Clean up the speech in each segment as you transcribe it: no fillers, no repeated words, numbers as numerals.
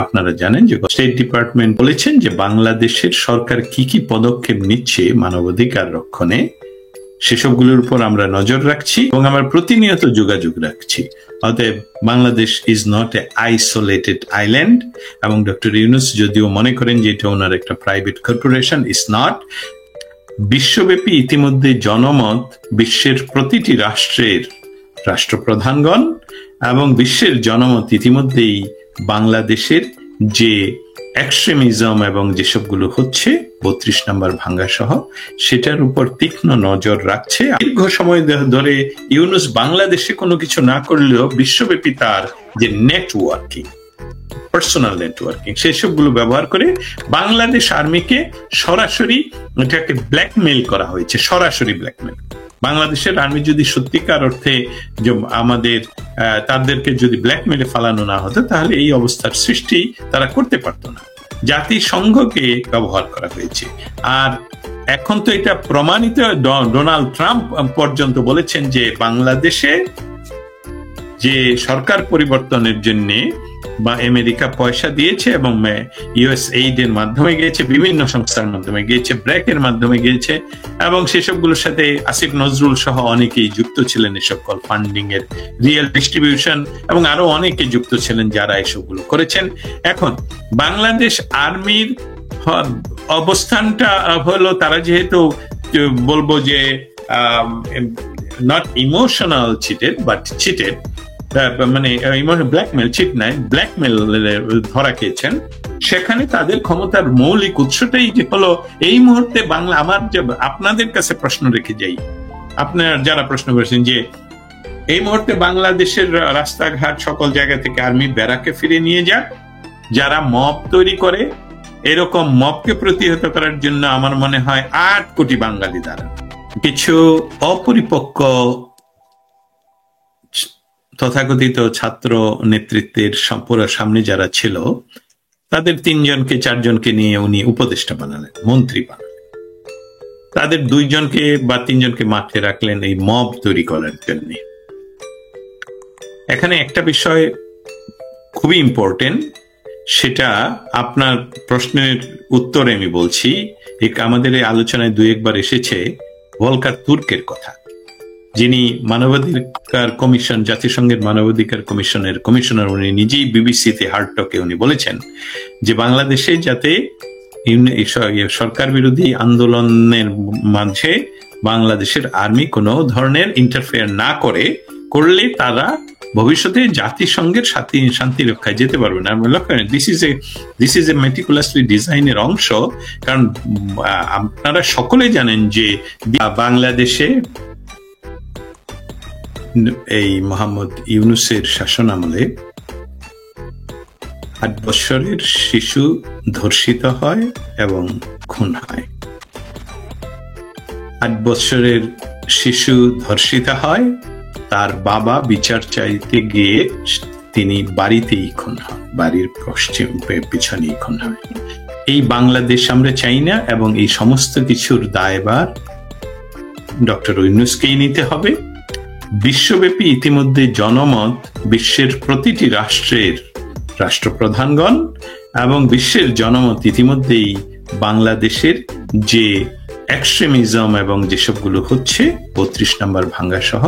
আপনারা জানেন যে স্টেট ডিপার্টমেন্ট বলেছেন যে বাংলাদেশের সরকার কি কি পদক্ষেপ নিচ্ছে মানবাধিকার রক্ষণে সেসবগুলোর উপর আমরা নজর রাখছি এবং আমরা প্রতিনিয়ত যোগাযোগ রাখছি। অতএব Bangladesh is not a isolated island, এবং ডক্টর ইউনূস যদিও মনে করেন যে এটা ওনার একটা প্রাইভেট কর্পোরেশন, ইজ নট। বিশ্বব্যাপী ইতিমধ্যে জনমত, বিশ্বের প্রতিটি রাষ্ট্রের রাষ্ট্রপ্রধানগণ এবং বিশ্বের জনমত ইতিমধ্যেই বাংলাদেশের যে এক্সট্রিমিজম এবং যেসবগুলো হচ্ছে ৩২ নম্বর ভাঙ্গা সহ সেটার উপর তীক্ষ্ণ নজর রাখছে। দীর্ঘ সময় ধরে ইউনূস বাংলাদেশে কোনো কিছু না করলেও বিশ্বব্যাপী তার যে নেটওয়ার্কিং, পার্সোনাল নেটওয়ার্কিং, সেসবগুলো ব্যবহার করে বাংলাদেশ আর্মিকে সরাসরি এটাকে ব্ল্যাকমেইল করা হয়েছে, সরাসরি ব্ল্যাকমেইল। বাংলাদেশের আর্মি যদি সত্যিকার অর্থে আমাদের তাদেরকে যদি ব্ল্যাকমেইলে ফালানো না হতো তাহলে এই অবস্থার সৃষ্টি তারা করতে পারতো না। জাতিসংঘকে ব্যবহার করা হয়েছে। আর এখন তো এটা প্রমাণিত, ডোনাল্ড ট্রাম্প পর্যন্ত বলেছেন যে বাংলাদেশে যে সরকার পরিবর্তনের জন্য বা আমেরিকা পয়সা দিয়েছে এবং ইউএস এইড এর মাধ্যমে গিয়েছে, বিভিন্ন সংস্থার মাধ্যমে গিয়েছে, ব্র্যাকের মাধ্যমে গিয়েছে, এবং সেসবগুলোর সাথে আসিফ নজরুল সহ অনেকেই যুক্ত ছিলেন, এসব ফান্ডিং এর রিয়েল ডিস্ট্রিবিউশন, এবং আরো অনেকে যুক্ত ছিলেন যারা এসবগুলো করেছেন। এখন বাংলাদেশ আর্মির অবস্থানটা হলো, তারা যেহেতু বলবো যে not emotional cheated but cheated, মানে ব্ল্যাকমেল, চিট নাই, ব্ল্যাকমেল ধরা খেয়েছেন, সেখানে তাদের ক্ষমতার মৌলিক উৎসটাই যে হলো এই মুহূর্তে বাংলা। আমার যে আপনাদের কাছে প্রশ্ন রেখে যাই, আপনারা যারা প্রশ্ন করেছেন যে এই মুহূর্তে বাংলাদেশের রাস্তাঘাট সকল জায়গা থেকে আর্মি ব্যারাকে ফিরে নিয়ে যাক, যারা মব তৈরি করে, এরকম মবকে প্রতিহত করার জন্য আমার মনে হয় ৮ কোটি বাঙালি দ্বারা কিছু অপরিপক্ক তথাকথিত ছাত্র নেতৃত্বের সামনে যারা ছিল তাদের ৩জনকে ৪জনকে নিয়ে উনি উপদেষ্টা বানালেন, মন্ত্রী বানালেন। তাদের ২জনকে বা ৩জনকে মাঠে রাখলেন এই মব তৈরি করার জন্য। এখানে একটা বিষয় খুবই ইম্পর্টেন্ট, সেটা আপনার প্রশ্নের উত্তরে আমি বলছি। আমাদের এই আলোচনায় ২-১বার এসেছে ভলকার তুর্কের কথা, যিনি মানবাধিকার কমিশন, জাতিসংঘের মানবাধিকার কমিশনের কমিশনার, উনি নিজেই বিবিসিতে হার্ড টকে উনি বলেছেন যে বাংলাদেশে যাতে সরকার বিরোধী আন্দোলনের মাঝে বাংলাদেশের আর্মি কোনো ধরনের ইন্টারফেয়ার না করলে তারা ভবিষ্যতে জাতিসংঘের শান্তি রক্ষায় যেতে পারবে না। দিস ইজ এ মেটিকুলাসলি ডিজাইনের অংশ, কারণ আপনারা সকলে জানেন যে বাংলাদেশে এই মোহাম্মদ ইউনূসের শাসন আমলে ৮ বছরের শিশু ধর্ষিত হয় এবং খুন হয়। ৮ বছরের শিশু ধর্ষিত হয়, তার বাবা বিচার চাইতে গিয়ে তিনি বাড়িতেই খুন হন, বাড়ির পিছনেই খুন হয়। এই বাংলাদেশ আমরা চাই না, এবং এই সমস্ত কিছুর দায়ভার ডক্টর ইউনূসকেই নিতে হবে। বিশ্বব্যাপী ইতিমধ্যে জনমত, বিশ্বের প্রতিটি রাষ্ট্রের রাষ্ট্রপ্রধানগণ এবং বিশ্বের জনমত ইতিমধ্যেই বাংলাদেশের যে এক্সট্রিমিজম এবং যেসবগুলো হচ্ছে ৩২ নম্বর ভাঙ্গা সহ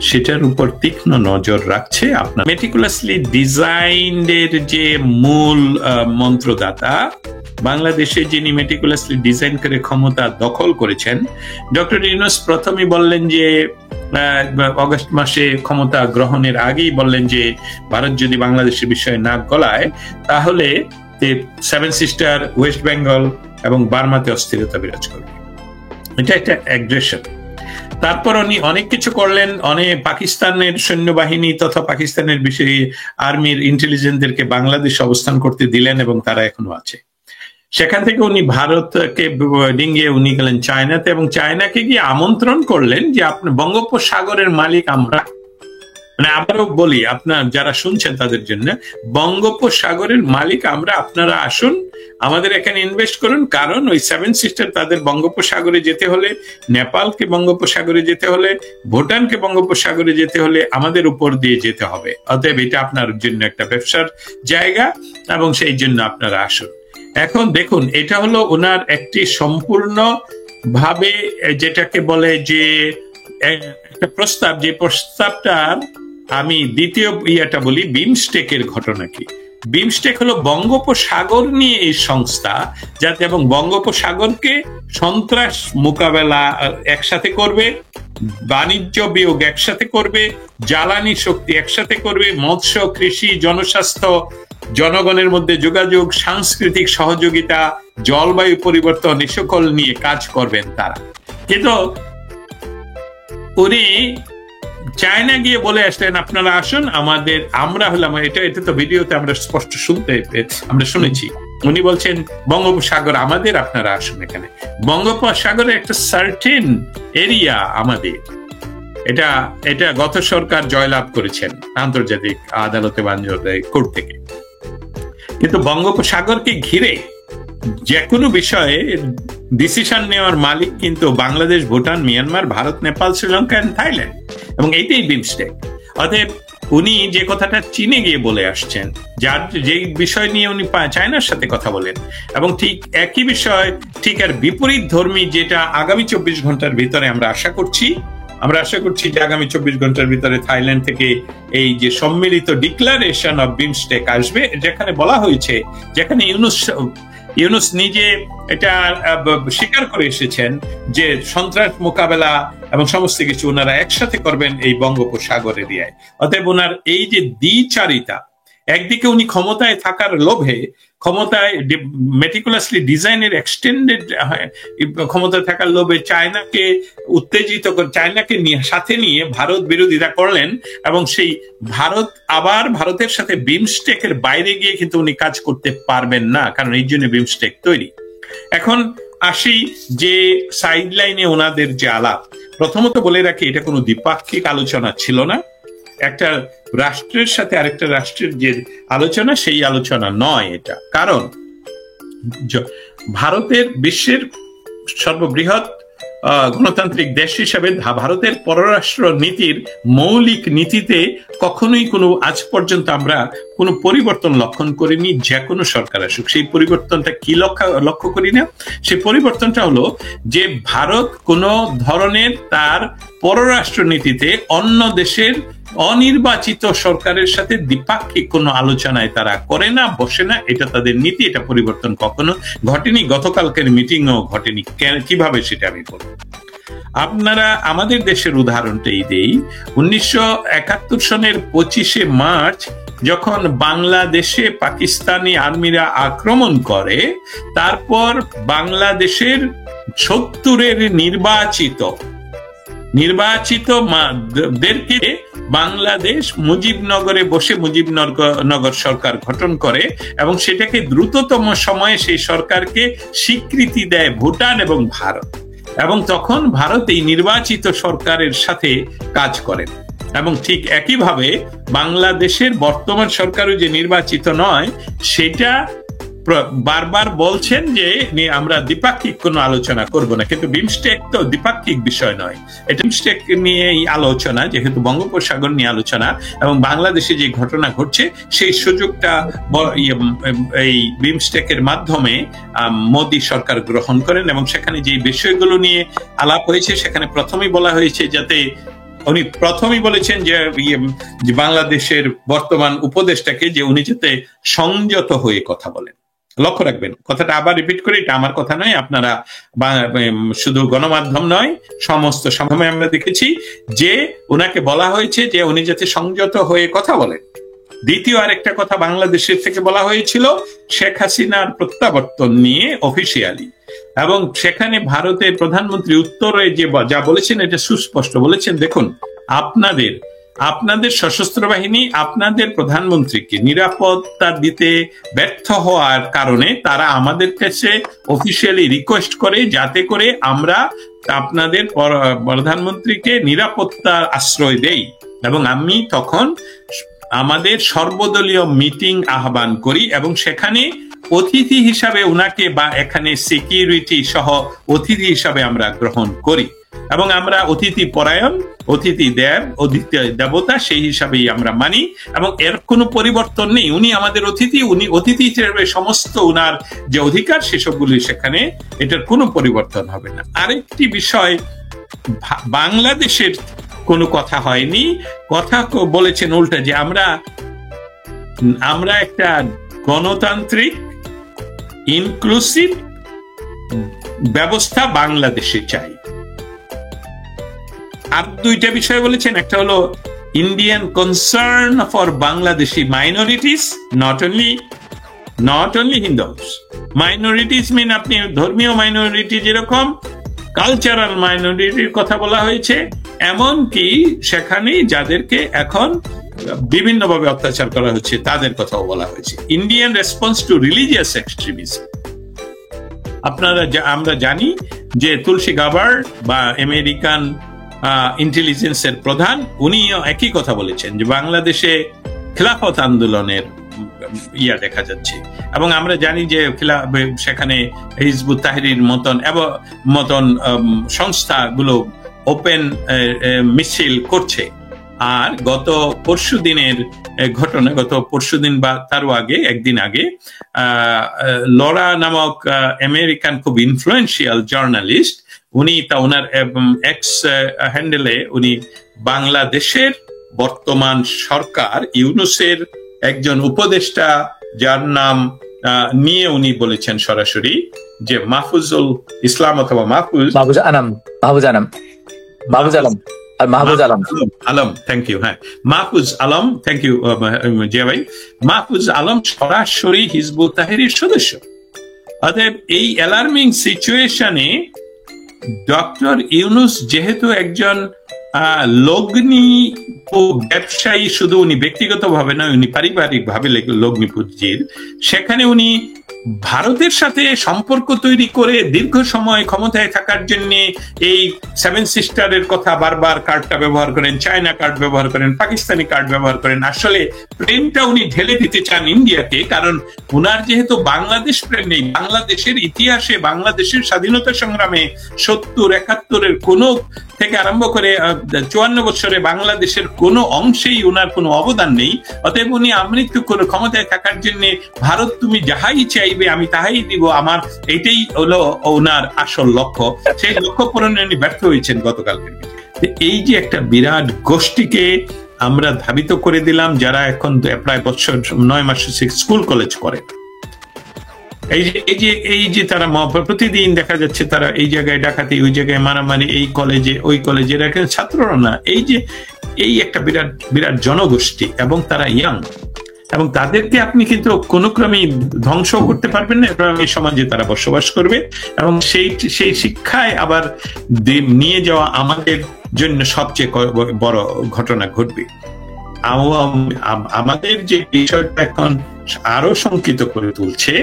সেটার উপর তীক্ষ্ণ নজর রাখছে। আপনার মেটিকুলাসলি ডিজাইনের যে মূল মন্ত্রদাতা, বাংলাদেশে যিনি মেটিকুলাসলি ডিজাইন করে ক্ষমতা দখল করেছেন, ডক্টর ইউনূস প্রথমেই বললেন যে অগস্ট মাসে ক্ষমতা গ্রহণের আগেই বললেন যে ভারত যদি বাংলাদেশের বিষয়ে নাক গলায় তাহলে 7 সিস্টার, ওয়েস্ট বেঙ্গল এবং বার্মাতে অস্থিরতা বিরাজ করবে। এটা একটা অ্যাগ্রেশন। তারপর উনি অনেক কিছু করলেন, অনেক পাকিস্তানের সৈন্যবাহিনী তথা পাকিস্তানের বিষয়ে আর্মির ইন্টেলিজেন্সদেরকে বাংলাদেশ অবস্থান করতে দিলেন এবং তারা এখনো আছে। সেখান থেকে উনি ভারতকে ডিঙ্গিয়ে উনি গেলেন চায়নাতে, এবং চায়নাকে গিয়ে আমন্ত্রণ করলেন যে আপনি বঙ্গোপসাগরের মালিক আমরা, মানে আবারও বলি, আপনার যারা শুনছেন তাদের জন্য, বঙ্গোপসাগরের মালিক আমরা, আপনারা আসুন আমাদের এখানে ইনভেস্ট করুন। কারণ ওই সেভেন সিস্টার তাদের বঙ্গোপসাগরে যেতে হলে, নেপালকে বঙ্গোপসাগরে যেতে হলে, ভুটানকে বঙ্গোপসাগরে যেতে হলে আমাদের উপর দিয়ে যেতে হবে। অতএব এটা আপনার জন্য একটা ব্যবসার জায়গা, এবং সেই জন্য আপনারা আসুন। এখন দেখুন, এটা হলো ওনার একটি সম্পূর্ণ ভাবে যেটাকে বলে যে একটা প্রস্তাব, যে প্রস্তাবটার আমি দ্বিতীয় ইয়েটা বলি, বিমস্টেকের ঘটনা কি। বিমস্টেক হলো বঙ্গোপসাগর নিয়ে এই সংস্থা, যাতে এবং বঙ্গোপসাগরকে সন্ত্রাস মোকাবেলা একসাথে করবে, বাণিজ্য বিয়োগ একসাথে করবে, জ্বালানি শক্তি একসাথে করবে, মৎস্য, কৃষি, জনস্বাস্থ্য, জনগণের মধ্যে যোগাযোগ, সাংস্কৃতিক সহযোগিতা, জলবায়ু পরিবর্তন, এই সকল নিয়ে কাজ করবেন তারা। কিন্তু উনি চায়না গিয়ে বলে আসলেন আপনারা আসুন আমাদের, আমরা হলাম, এটা তো ভিডিওতে আমরা স্পষ্ট আমরা শুনেছি। উনি বলছেন বঙ্গোপসাগর আমাদের, আপনারা আসুন এখানে। বঙ্গোপসাগরের একটা সার্টেন এরিয়া আমাদের, এটা গত সরকার জয়লাভ করেছেন আন্তর্জাতিক আদালতে, বাঞ্জোর কোর্ট থেকে। কিন্তু বঙ্গোপসাগরকে ঘিরে যে কোনো বিষয়ে ডিসিশন নেওয়ার মালিক কিন্তু Bangladesh, Bhutan, Myanmar, Bharat, Nepal, Sri Lanka and Thailand, এবং এইটাই বিমস্টেক। অতএব উনি যে কথাটা চীনে গিয়ে বলে আসছেন, যার যে বিষয় নিয়ে উনি চায়নার সাথে কথা বলেন, এবং ঠিক একই বিষয়, ঠিক আর বিপরীত ধর্মী, যেটা আগামী 24 ঘন্টার ভিতরে আমরা আশা করছি যে আগামী 24 ঘন্টার ভিতরে থাইল্যান্ড থেকে এই যে সম্মিলিত ডিক্লারেশন অফ বিমস্টেক আসবে, যেখানে বলা হয়েছে, যেখানে ইউনুস নিজে এটা স্বীকার করে এসেছেন যে সন্ত্রাস মোকাবেলা এবং সমস্ত কিছু ওনারা একসাথে করবেন এই বঙ্গোপসাগর এরিয়ায়। অতএব ওনার এই যে দ্বিচারিতা, একদিকে উনি ক্ষমতায় থাকার লোভে, ক্ষমতায় মেটিকুলাসলি ডিজাইনের এক্সটেন্ডেড ক্ষমতায় থাকার লোভে চায়নাকে উত্তেজিত করে, চায়নাকে সাথে নিয়ে ভারত বিরোধিতা করলেন, এবং সেই ভারতের সাথে বিমস্টেকের বাইরে গিয়ে কিন্তু উনি কাজ করতে পারবেন না, কারণ এই জন্য বিমস্টেক তৈরি। এখন আসি যে সাইড লাইনে ওনাদের যে আলাপ, প্রথমত বলে রাখি এটা কোনো দ্বিপাক্ষিক আলোচনা ছিল না, একটা রাষ্ট্রের সাথে আরেকটা রাষ্ট্রের যে আলোচনা, সেই আলোচনা নয় এটা। কারণ ভারতের বিশ্বের সর্ববৃহৎ গণতান্ত্রিক দেশ হিসেবে ভারতের পররাষ্ট্র নীতির মৌলিক নীতিতে কখনোই কোনো, আজ পর্যন্ত আমরা কোনো পরিবর্তন লক্ষণ করিনি, যে কোনো সরকার আসুক। সেই পরিবর্তনটা কি লক্ষ্য করি না? সেই পরিবর্তনটা হলো যে ভারত কোনো ধরনের তার পররাষ্ট্র নীতিতে অন্য দেশের অনির্বাচিত সরকারের সাথে দ্বিপাক্ষিক কোনো আলোচনায় তারা করে না, বসে না। এটা তাদের নীতি, এটা পরিবর্তন কখনো ঘটেনি, গতকালকের মিটিংও ঘটেনি। কিভাবে সেটা আমি বলবো। আপনারা আমাদের দেশের উদাহরণটাই দেই। 1971 সনের 25শে মার্চ যখন বাংলাদেশে পাকিস্তানি আর্মিরা আক্রমণ করে, তারপর বাংলাদেশের 70-এর নির্বাচিতদেরকে বাংলাদেশ মুজিবনগরে বসে মুজিবনগর সরকার গঠন করে, এবং সেটাকে দ্রুততম সময়ে সেই সরকারকে স্বীকৃতি দেয় ভুটান এবং ভারত। এবং তখন ভারত এই নির্বাচিত সরকারের সাথে কাজ করেন, এবং ঠিক একইভাবে বাংলাদেশের বর্তমান সরকারও যে নির্বাচিত নয়, সেটা বারবার বলছেন যে আমরা দ্বিপাক্ষিক কোনো আলোচনা করব না। কিন্তু বিমস্টেক তো দ্বিপাক্ষিক বিষয় নয়, এটা বিমস্টেক নিয়ে আলোচনা, যেহেতু বঙ্গোপসাগর নিয়ে আলোচনা এবং বাংলাদেশে যে ঘটনা ঘটছে, সেই সুযোগটা এই বিমস্টেকের মাধ্যমে মোদী সরকার গ্রহণ করেন। এবং সেখানে যে বিষয়গুলো নিয়ে আলাপ হয়েছে, সেখানে প্রথমেই বলা হয়েছে, যাতে উনি প্রথমেই বলেছেন যে বাংলাদেশের বর্তমান উপদেষ্টাকে যে উনি যাতে সংযত হয়ে কথা বলেন। লক্ষ্য রাখবেন, কথাটা আবার রিপিট করে, এটা আমার কথা নয়, আপনারা শুধু গণমাধ্যম নয়, সমস্ত সময় আমরা দেখেছি যে ওনাকে বলা হয়েছে যে উনি যাতে সংযত হয়ে কথা বলেন। দ্বিতীয় আরেকটা কথা বাংলাদেশের থেকে বলা হয়েছিল শেখ হাসিনার প্রত্যাবর্তন নিয়ে অফিসিয়ালি, এবং সেখানে ভারতের প্রধানমন্ত্রী উত্তরে যে যা বলেছেন, এটা সুস্পষ্ট বলেছেন, দেখুন আপনাদের সশস্ত্র বাহিনী আপনাদের প্রধানমন্ত্রীকে নিরাপত্তা দিতে ব্যর্থ হওয়ার কারণে তারা আমাদের কাছে অফিসিয়ালি রিকোয়েস্ট করে, যাতে করে আমরা আপনাদের প্রধানমন্ত্রীকে নিরাপত্তার আশ্রয় দেই। এবং আমি তখন আমাদের সর্বদলীয় মিটিং আহ্বান করি এবং সেখানে অতিথি হিসাবে উনাকে বা এখানে সিকিউরিটি সহ অতিথি হিসাবে আমরা গ্রহণ করি এবং আমরা অতিথি পরায়ণ, অতিথি দেব, অতিথি দেবতা সেই হিসাবেই আমরা মানি এবং এর কোনো পরিবর্তন নেই। উনি আমাদের অতিথি, উনি অতিথি হিসেবে সমস্ত উনার যে অধিকার সেসবগুলি সেখানে, এটার কোনো পরিবর্তন হবে না। আরেকটি বিষয়, বাংলাদেশের কোনো কথা হয়নি, কথা বলেছেন উল্টা যে আমরা একটা গণতান্ত্রিক ইনক্লুসিভ ব্যবস্থা বাংলাদেশে চাই। আর দুইটা বিষয় বলেছেন, একটা হলো Indian concern for Bangladeshi minorities, not only Hindus. Minorities mean আপনি ধর্মীয় মাইনরিটি যেরকম কালচারাল মাইনরিটির কথা বলা হয়েছে, এমনকি সেখানে যাদেরকে এখন বিভিন্নভাবে অত্যাচার করা হচ্ছে তাদের কথাও বলা হয়েছে। Indian response to religious extremism, আমরা জানি যে তুলসী গাবার্ড বা আমেরিকান ইন্টেলিজেন্সের প্রধান, উনিও একই কথা বলেছেন যে বাংলাদেশে খিলাফত আন্দোলনের দেখা যাচ্ছে এবং আমরা জানি যে সেখানে হিজবুত তাহরির মতন সংস্থাগুলো ওপেন মিছিল করছে। আর গত পরশুদিনের ঘটনা, গত পরশুদিন বা তারও আগে, একদিন আগে লরা নামক আমেরিকান খুব ইনফ্লুয়েন্সিয়াল জার্নালিস্ট, উনি ওনার এক্স হ্যান্ডেলে উনি বাংলাদেশের বর্তমান সরকার ইউনূসের একজন উপদেষ্টা যার নাম নিয়ে উনি বলেছেন সরাসরি যে মাহফুজুল ইসলাম অথবা মাহফুজ আলম, থ্যাংক ইউ, হ্যাঁ মাহফুজ আলম, থ্যাংক ইউ জিয়া ভাই। মাহফুজ আলম সরাসরি হিজবুত তাহরির সদস্য। অতএব এই অ্যালার্মিং সিচুয়েশনে ডক্টর ইউনূস যেহেতু একজন লগ্নি ব্যবসায়ী, শুধু উনি ব্যক্তিগতভাবে নয়, উনি পারিবারিকভাবে লগ্নিপুঞ্জির, সেখানে উনি ভারতের সাথে সম্পর্ক তৈরি করে দীর্ঘ সময় ক্ষমতায় থাকার জন্য এই সেভেন সিস্টারের কথা বারবার কার্ডটা ব্যবহার করেন, চায়না কার্ড ব্যবহার করেন, পাকিস্তানি কার্ড ব্যবহার করেন। আসলে প্রেমটা উনি ঢেলে দিতে চান ইন্ডিয়াকে, কারণ উনার যেহেতু বাংলাদেশ প্রেম নেই। বাংলাদেশের ইতিহাসে, বাংলাদেশের স্বাধীনতা সংগ্রামে 70-71-এর কোনো থেকে আরম্ভ করে 54 বছরে বাংলাদেশের কোনো অংশেই উনার কোনো অবদান নেই। অতএব উনি আমৃত্যু কোনো ক্ষমতায় থাকার জন্য ভারত তুমি যাহাই চাইবে আমি তাহাই দিব, আমার এটাই হলো ওনার আসল লক্ষ্য। সেই লক্ষ্য পূরণে উনি ব্যর্থ হয়েছেন গতকালকে। এই যে একটা বিরাট গোষ্ঠীকে আমরা ধাবিত করে দিলাম, যারা এখন প্রায় 9 মাস স্কুল কলেজ করে, এই যে তারা প্রতিদিন দেখা যাচ্ছে তারা এই জায়গায় ডাকাতি, ওই জায়গায় মারামারি, এই কলেজে ওই কলেজে, ছাত্ররা না, এই একটা বিরাট বিরাট জনগোষ্ঠী এবং তারা ইয়াং, এবং তাদেরকে আপনি কিন্তু কোনো ক্রমেই ধ্বংস করতে পারবেন না। এই সমাজে তারা বসবাস করবে এবং সেই শিক্ষায় আবার নিয়ে যাওয়া আমাদের জন্য সবচেয়ে বড় ঘটনা ঘটবে। আমাদের যে বিষয়টা এখন আরো শঙ্কিত করে তুলছে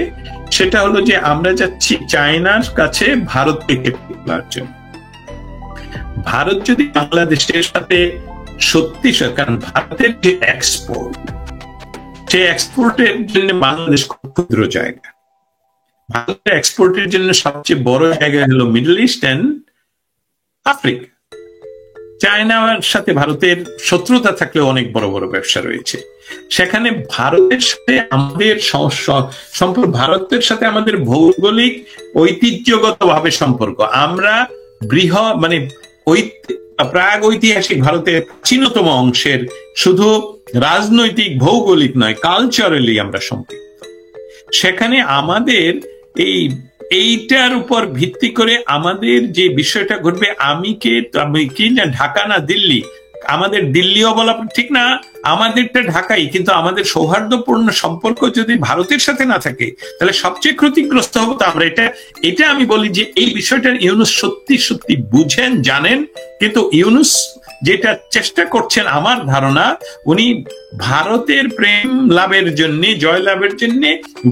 সেটা হলো যে আমরা যাচ্ছি চায়নার কাছে ভারত থেকে পাওয়ার জন্য। ভারত যদি বাংলাদেশের সাথে সত্যি, কারণ ভারতের যে এক্সপোর্ট, সেই এক্সপোর্টের জন্য বাংলাদেশ খুব ক্ষুদ্র জায়গা। ভারতের এক্সপোর্টের জন্য সবচেয়ে বড় জায়গা হলো মিডল ইস্ট এন্ড আফ্রিকা। চায়নার সাথে ভারতের শত্রুতা থাকলেও অনেক বড় বড় ব্যবসা রয়েছে। সেখানে ভারতের সাথে আমাদের ভৌগোলিক ঐতিহ্যগত ভাবে সম্পর্ক। আমরা প্রাগ ঐতিহাসিক ভারতের প্রাচীনতম অংশের শুধু রাজনৈতিক ভৌগোলিক নয়, কালচারালি আমরা সম্পৃক্ত। সেখানে আমাদের এইটার উপর ভিত্তি করে আমাদের যে বিষয়টা ঘটবে, আমি কি না ঢাকা না দিল্লি, আমাদের দিল্লিও বলা ঠিক না, আমাদেরটা ঢাকাই, কিন্তু আমাদের সৌহার্দ্যপূর্ণ সম্পর্ক যদি ভারতের সাথে না থাকে তাহলে সবচেয়ে ক্ষতিগ্রস্ত হবো তো আমরা। এটা আমি বলি যে এই বিষয়টা ইউনূস সত্যি সত্যি বুঝেন, জানেন, কিন্তু ইউনূস যেটা চেষ্টা করছেন আমার ধারণা উনি ভারতের প্রেম লাভের জন্য, জয় লাভের জন্য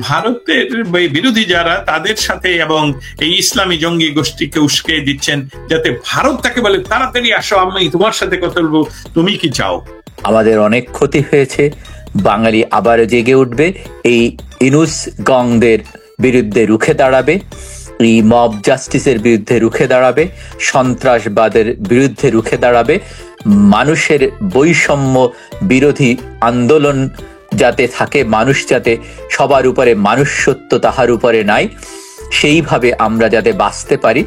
ভারতের বিরোধী যারা তাদের সাথে এবং এই ইসলামী জঙ্গি গোষ্ঠীকে উস্কে দিচ্ছেন, যাতে ভারত তাকে বলে তাড়াতাড়ি আসো, আমি তোমার সাথে কথা বলবো, তুমি কি চাও। আমাদের অনেক ক্ষতি হয়েছে, বাঙালি আবারও জেগে উঠবে, এই ইনুস গংদের বিরুদ্ধে রুখে দাঁড়াবে, এই মব জাস্টিসের বিরুদ্ধে রুখে দাঁড়াবে, সন্ত্রাসবাদের বিরুদ্ধে রুখে দাঁড়াবে, মানুষের বৈষম্য বিরোধী আন্দোলন যাতে থাকে, মানুষ যাতে সবার উপরে মানুষ সত্য তাহার উপরে নাই, সেইভাবে আমরা যাতে বাঁচতে পারি।